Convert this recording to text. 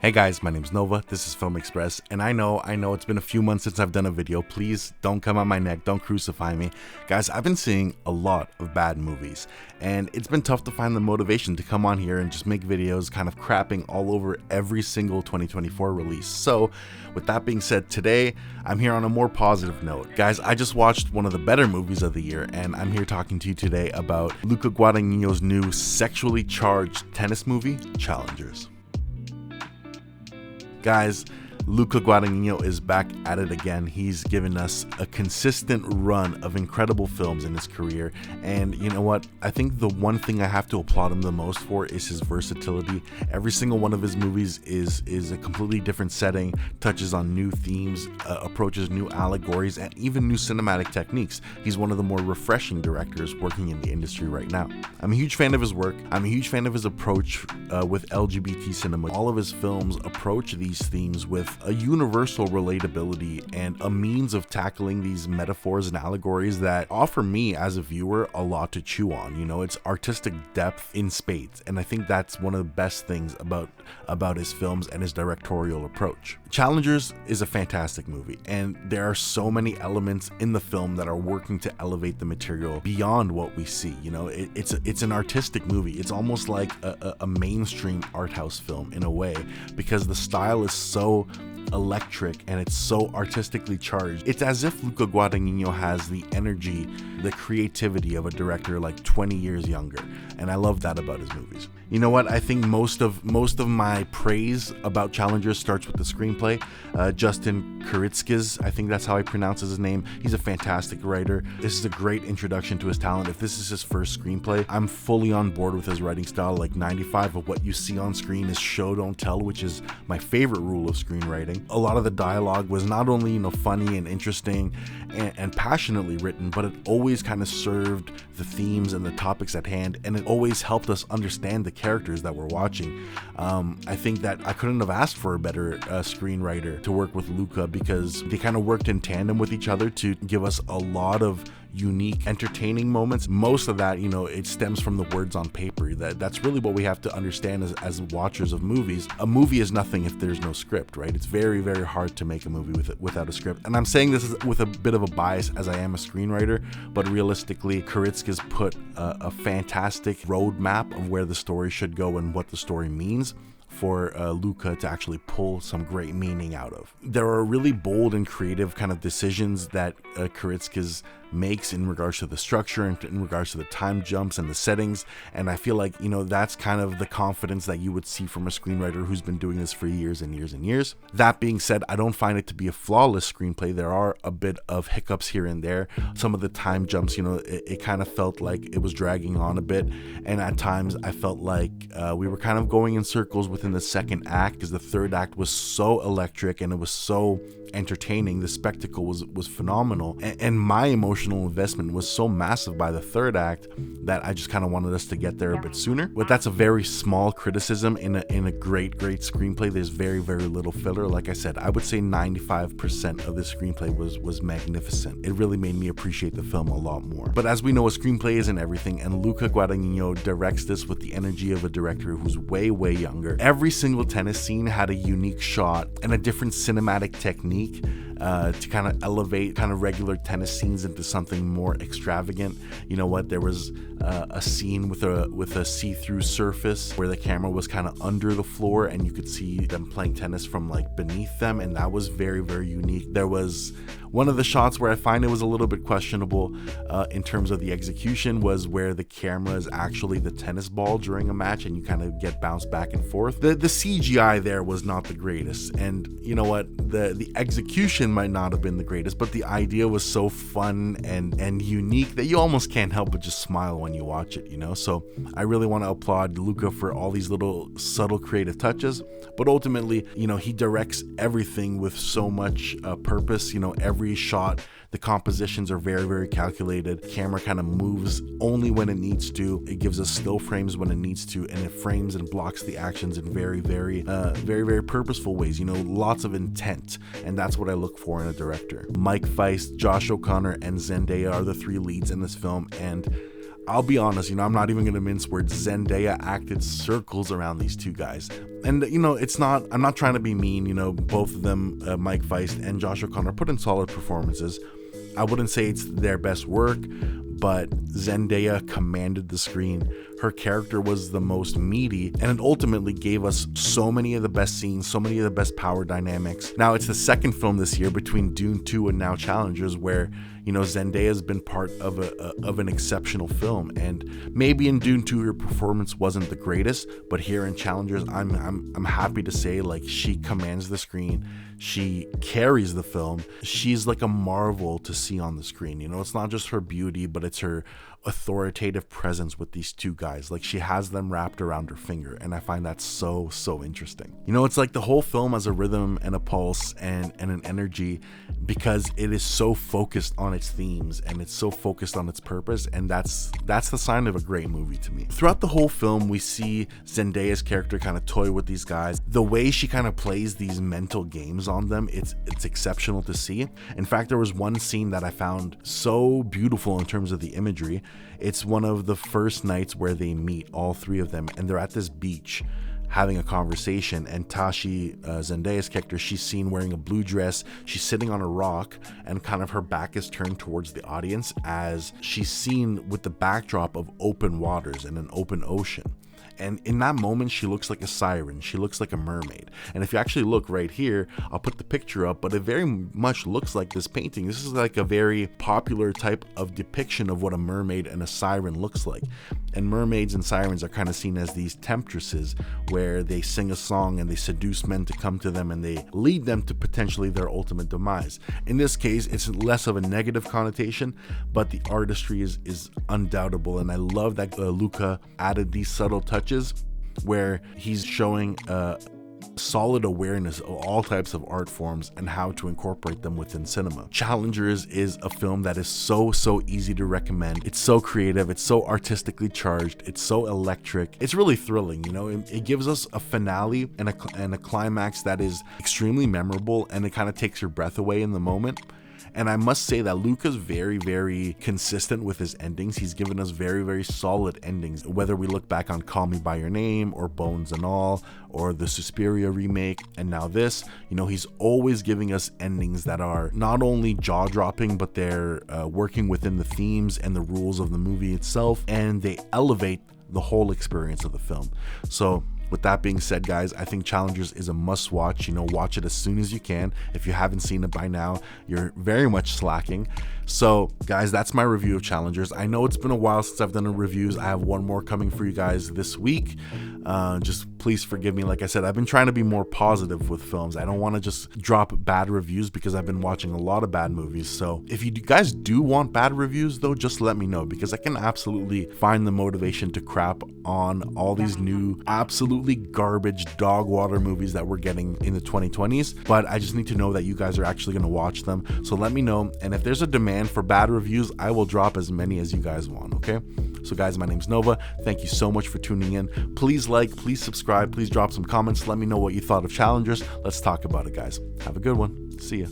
Hey guys, my name's Nova, this is Film Express, and I know it's been a few months since I've done a video. Please don't come on my neck, don't crucify me. Guys, I've been seeing a lot of bad movies, and it's been tough to find the motivation to come on here and just make videos kind of crapping all over every single 2024 release. So, with that being said, today, I'm here on a more positive note. Guys, I just watched one of the better movies of the year, and I'm here talking to you today about LUCA Guadagnino's new sexually charged tennis movie, Challengers. Guys, LUCA Guadagnino is back at it again. He's given us a consistent run of incredible films in his career, and you know what? I think the one thing I have to applaud him the most for is his versatility. Every single one of his movies is a completely different setting, touches on new themes, approaches new allegories, and even new cinematic techniques. He's one of the more refreshing directors working in the industry right now. I'm a huge fan of his work. I'm a huge fan of his approach with LGBT cinema. All of his films approach these themes with a universal relatability and a means of tackling these metaphors and allegories that offer me as a viewer a lot to chew on. You know, it's artistic depth in spades, and I think that's one of the best things about his films and his directorial approach. Challengers is a fantastic movie, and there are so many elements in the film that are working to elevate the material beyond what we see. You know, it's an artistic movie. It's almost like a mainstream art house film in a way, because the style is so electric and it's so artistically charged. It's as if LUCA Guadagnino has the energy, the creativity of a director like 20 years younger, and I love that about his movies. You know what? I think most of my praise about Challengers starts with the screenplay. Justin Kuritzkis, I think that's how I pronounce his name. He's a fantastic writer. This is a great introduction to his talent. If this is his first screenplay, I'm fully on board with his writing style. Like 95% of what you see on screen is show don't tell, which is my favorite rule of screenwriting. A lot of the dialogue was not only, you know, funny and interesting and passionately written, but it always kind of served the themes and the topics at hand, and it always helped us understand the characters that we're watching. I think that I couldn't have asked for a better screenwriter to work with LUCA, because they kind of worked in tandem with each other to give us a lot of unique, entertaining moments. Most of that, you know, it stems from the words on paper. That's really what we have to understand as watchers of movies. A movie is nothing if there's no script, right? It's very, very hard to make a movie without a script. And I'm saying this with a bit of a bias, as I am a screenwriter, but realistically, Kuritzkis put a fantastic roadmap of where the story should go and what the story means for LUCA to actually pull some great meaning out of. There are really bold and creative kind of decisions that Kuritzkis makes in regards to the structure and in regards to the time jumps and the settings, and I feel like, you know, that's kind of the confidence that you would see from a screenwriter who's been doing this for years and years and years. That being said, I don't find it to be a flawless screenplay. There are a bit of hiccups here and there. Some of the time jumps, you know, it kind of felt like it was dragging on a bit, and at times I felt like we were kind of going in circles within the second act, because the third act was so electric and it was so entertaining. The spectacle was phenomenal, and my emotional investment was so massive by the third act that I just kind of wanted us to get there a bit sooner. But that's a very small criticism in a great screenplay. There's very, very little filler. Like I said, I would say 95% of the screenplay was magnificent. It really made me appreciate the film a lot more. But as we know, a screenplay isn't everything, and LUCA Guadagnino directs this with the energy of a director who's way, way younger. Every single tennis scene had a unique shot and a different cinematic technique to kind of elevate kind of regular tennis scenes into something more extravagant. You know what? There was a scene with a see-through surface where the camera was kind of under the floor and you could see them playing tennis from like beneath them, and that was very, very unique. There was one of the shots where I find it was a little bit questionable in terms of the execution, was where the camera is actually the tennis ball during a match and you kind of get bounced back and forth. The CGI there was not the greatest, and you know what? The execution might not have been the greatest, but the idea was so fun and unique that you almost can't help but just smile when you watch it, you know? So I really want to applaud LUCA for all these little subtle creative touches, but ultimately, you know, he directs everything with so much purpose. You know, every shot, the compositions are very, very calculated. The camera kind of moves only when it needs to. It gives us still frames when it needs to, and it frames and blocks the actions in very, very purposeful ways. You know, lots of intent, and that's what I look for in a director. Mike Feist, Josh O'Connor, and Zendaya are the three leads in this film, and I'll be honest, I'm not even gonna mince words. Zendaya acted circles around these two guys. And I'm not trying to be mean, both of them, Mike Feist and Josh O'Connor, put in solid performances. I wouldn't say it's their best work, but Zendaya commanded the screen. Her character was the most meaty, and it ultimately gave us so many of the best scenes, so many of the best power dynamics. Now, it's the second film this year between Dune 2 and now Challengers where, Zendaya has been part of an exceptional film. And maybe in Dune 2 her performance wasn't the greatest, but here in Challengers, I'm happy to say, like, she commands the screen. She carries the film. She's like a marvel to see on the screen. It's not just her beauty, but it's her authoritative presence with these two guys. Like, she has them wrapped around her finger, and I find that so interesting. It's like the whole film has a rhythm and a pulse and an energy, because it is so focused on its themes and it's so focused on its purpose, and that's the sign of a great movie to me. Throughout the whole film, we see Zendaya's character kind of toy with these guys. The way she kind of plays these mental games on them, it's exceptional to see. In fact, there was one scene that I found so beautiful in terms of the imagery. It's one of the first nights where they meet, all three of them, and they're at this beach having a conversation, and Tashi, Zendaya's character, she's seen wearing a blue dress. She's sitting on a rock, and kind of her back is turned towards the audience as she's seen with the backdrop of open waters and an open ocean. And in that moment, she looks like a siren. She looks like a mermaid. And if you actually look right here, I'll put the picture up, but it very much looks like this painting. This is like a very popular type of depiction of what a mermaid and a siren looks like. And mermaids and sirens are kind of seen as these temptresses, where they sing a song and they seduce men to come to them and they lead them to potentially their ultimate demise. In this case, it's less of a negative connotation, but the artistry is undoubtable. And I love that Luca added these subtle touches where he's showing solid awareness of all types of art forms and how to incorporate them within cinema. Challengers is a film that is so easy to recommend. It's so creative, it's so artistically charged, it's so electric. It's really thrilling, it gives us a finale and a climax that is extremely memorable, and it kind of takes your breath away in the moment. And I must say that Luca's very consistent with his endings. He's given us very solid endings. Whether we look back on Call Me By Your Name or Bones and All or the Suspiria remake and now this, he's always giving us endings that are not only jaw-dropping, but they're working within the themes and the rules of the movie itself, and they elevate the whole experience of the film. So with that being said, guys, I think Challengers is a must watch. Watch it as soon as you can. If you haven't seen it by now, you're very much slacking. So guys, that's my review of Challengers. I know it's been a while since I've done reviews. I have one more coming for you guys this week. Just please forgive me. Like I said, I've been trying to be more positive with films. I don't want to just drop bad reviews because I've been watching a lot of bad movies. So if you guys do want bad reviews though, just let me know, because I can absolutely find the motivation to crap on all these new absolutely garbage dog water movies that we're getting in the 2020s. But I just need to know that you guys are actually going to watch them. So let me know. And if there's a demand for bad reviews, I will drop as many as you guys want. Okay. So guys, my name's Nova. Thank you so much for tuning in. Please like, please subscribe, please drop some comments. Let me know what you thought of Challengers. Let's talk about it, guys. Have a good one. See ya.